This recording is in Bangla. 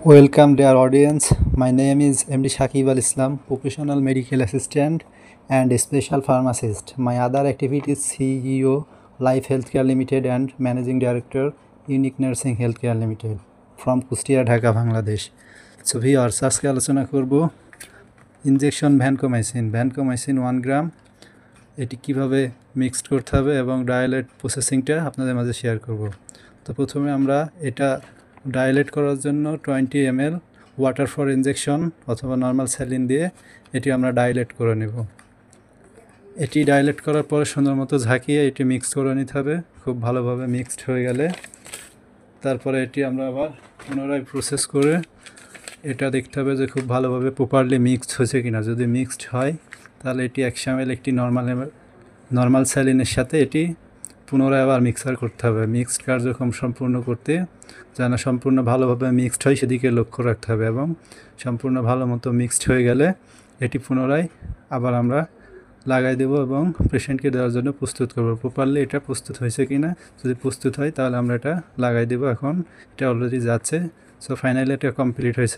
Welcome, dear audience. My name is MD Shakib Al Islam, professional medical assistant and special pharmacist. My other activities CEO, Life Healthcare Limited and Managing Director, Unique Nursing Healthcare Limited from Kustia, Dhaka, Bangladesh. So viewers, আজকে আলোচনা করব ইনজেকশন ভ্যানকোমাইসিন 1 গ্রাম এটি কিভাবে মিক্সড করতে হবে এবং ডায়ালেট প্রসেসিংটা আপনাদের মাঝে শেয়ার করব। তো প্রথমে আমরা এটা ডায়ালেট করার জন্য 20 ml ওয়াটার ফর ইনজেকশন অথবা নর্মাল স্যালিন দিয়ে এটি আমরা ডায়ালেট করে নেব। এটি ডায়ালেট করার পরে সুন্দর মতো ঝাঁকিয়ে এটি মিক্স করে নিতে হবে। খুব ভালোভাবে মিক্সড হয়ে গেলে তারপরে এটি আমরা আবার পুনরায় প্রসেস করে এটা দেখতে হবে যে খুব ভালোভাবে প্রপারলি মিক্সড হয়েছে কিনা। যদি মিক্সড হয় তাহলে এটি 100 ml একটি নর্মাল স্যালিনের সাথে এটি পুনরায় আবার মিক্সার করতে হবে। মিক্সড কার্যক্রম সম্পূর্ণ করতে যেন সম্পূর্ণ ভালোভাবে মিক্সড হয় সেদিকে লক্ষ্য রাখতে হবে এবং সম্পূর্ণ ভালো মতো মিক্সড হয়ে গেলে এটি পুনরায় আবার আমরা লাগাই দেব এবং পেশেন্টকে দেওয়ার জন্য প্রস্তুত করব। প্রপারলি এটা প্রস্তুত হয়েছে কি না, যদি প্রস্তুত হয় তাহলে আমরা এটা লাগাই দেব। এখন এটা অলরেডি যাচ্ছে। সো ফাইনালি এটা কমপ্লিট হয়েছে।